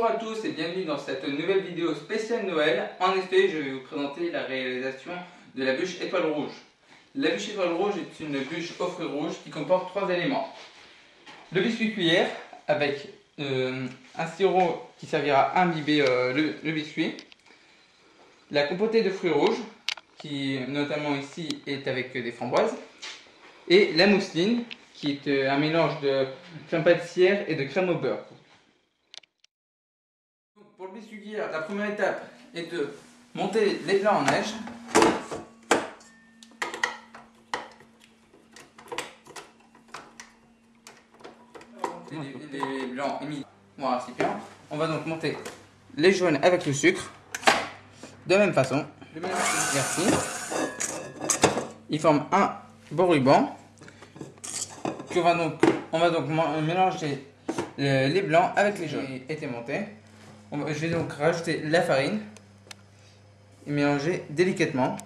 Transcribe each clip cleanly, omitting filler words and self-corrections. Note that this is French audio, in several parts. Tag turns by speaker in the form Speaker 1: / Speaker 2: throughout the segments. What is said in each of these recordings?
Speaker 1: Bonjour à tous et bienvenue dans cette nouvelle vidéo spéciale Noël. En effet, je vais vous présenter la réalisation de la bûche étoile rouge. La bûche étoile rouge est une bûche aux fruits rouges qui comporte 3 éléments. Le biscuit cuillère avec un sirop qui servira à imbiber le biscuit. La compotée de fruits rouges qui notamment ici est avec des framboises. Et la mousseline qui est un mélange de crème pâtissière et de crème au beurre. Pour le biscuit cuillère, la première étape est de monter les plats en neige. Les blancs émis dans un récipient. On va donc monter les jaunes avec le sucre de la même façon. Le mélange est verti. Il forme un beau ruban. On va donc mélanger les blancs avec les jaunes. Qui été monté. Je vais donc rajouter la farine et mélanger délicatement.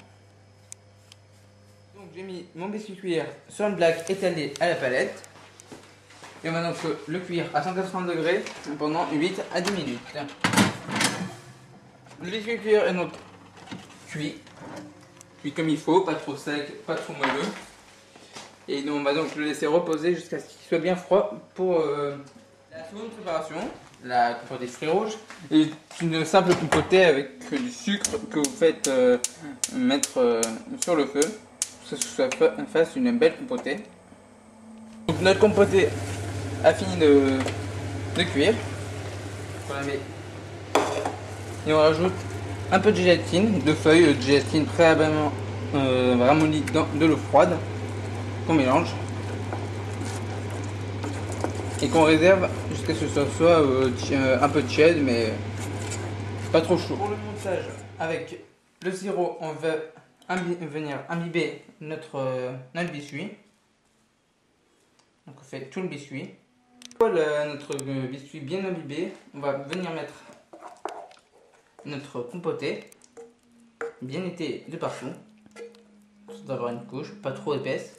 Speaker 1: Donc j'ai mis mon biscuit cuillère sur une plaque étalée à la palette. Et on va donc le cuire à 180 degrés pendant 8 à 10 minutes. Le biscuit cuillère est donc cuit comme il faut, pas trop sec, pas trop moelleux. Et donc on va donc le laisser reposer jusqu'à ce qu'il soit bien froid pour la seconde préparation. La compotée de fruits rouges est une simple compotée avec du sucre que vous faites mettre sur le feu pour que ça fasse une belle compotée. Donc notre compotée a fini de cuire. On la met et on rajoute un peu de gélatine, de feuilles de gélatine préalablement ramollie dans de l'eau froide qu'on mélange et qu'on réserve jusqu'à ce que ce soit un peu tiède mais pas trop chaud. Pour le montage avec le sirop, on va venir imbiber notre biscuit. Donc on fait tout le biscuit. Pour notre biscuit bien imbibé, on va venir mettre notre compotée bien étayée de partout, pour avoir une couche pas trop épaisse.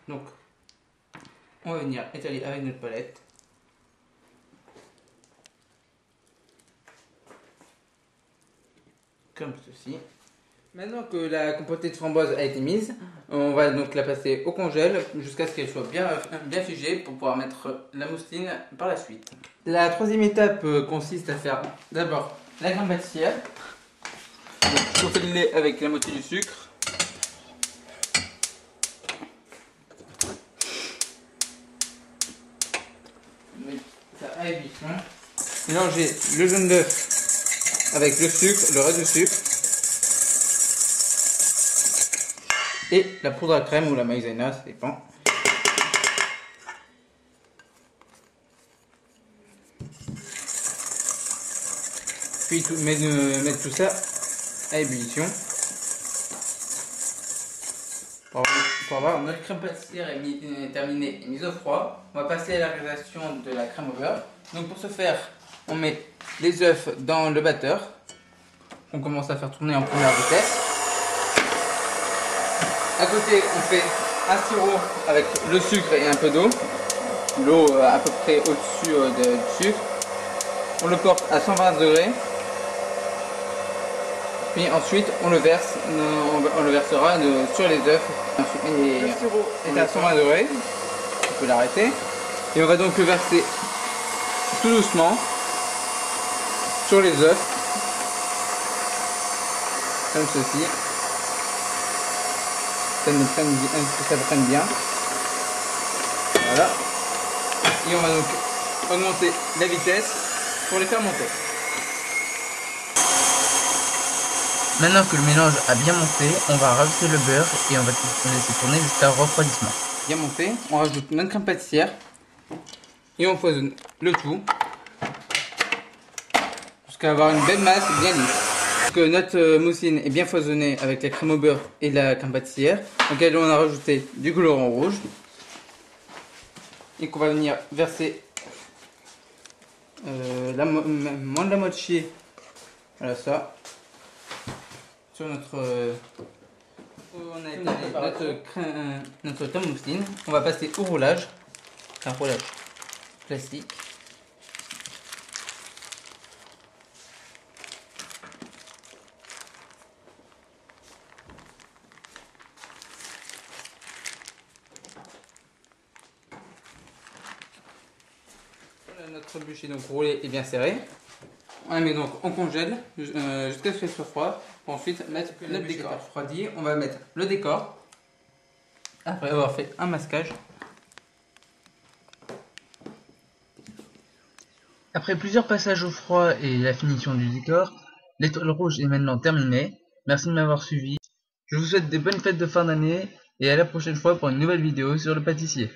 Speaker 1: Donc, on va venir étaler avec notre palette. Comme ceci. Maintenant que la compotée de framboise a été mise, on va donc la passer au congèle jusqu'à ce qu'elle soit bien figée pour pouvoir mettre la mousseline par la suite. La troisième étape consiste à faire d'abord la crème pâtissière. Chauffer le lait avec la moitié du sucre. Ça à ébullition. Mélanger le jaune d'œuf avec le sucre, le reste du sucre. Et la poudre à crème ou la maïzena, ça dépend. Puis mettre tout ça à ébullition. Pour avoir notre crème pâtissière terminée et mise au froid, on va passer à la réalisation de la crème au beurre. Donc pour ce faire, on met les œufs dans le batteur. On commence à faire tourner en première vitesse. À côté, on fait un sirop avec le sucre et un peu d'eau. L'eau à peu près au-dessus du sucre. On le porte à 120 degrés. Puis ensuite, on le versera sur les œufs. Et le sirop est à 120 degrés. On peut l'arrêter. Et on va donc le verser tout doucement sur les œufs. Comme ceci. Que ça prenne bien. Voilà. Et on va donc augmenter la vitesse pour les faire monter. Maintenant que le mélange a bien monté, on va rajouter le beurre et on va laisser tourner jusqu'à refroidissement. Bien monté, on rajoute notre crème pâtissière et on foisonne le tout jusqu'à avoir une belle masse bien lisse. Que notre mousseline est bien foisonnée avec la crème au beurre et la crème pâtissière, auquel on a rajouté du colorant rouge et qu'on va venir verser moins de la moitié, voilà ça, sur notre on a étalé notre tome mousseline. On va passer au roulage, un roulage classique. Notre bûche est donc roulée et bien serrée. On la met donc en congèle jusqu'à ce qu'elle soit froide. Pour ensuite mettre notre décor refroidi. On va mettre le décor après avoir fait un masquage.
Speaker 2: Après plusieurs passages au froid et la finition du décor, l'étoile rouge est maintenant terminée. Merci de m'avoir suivi. Je vous souhaite des bonnes fêtes de fin d'année et à la prochaine fois pour une nouvelle vidéo sur le pâtissier.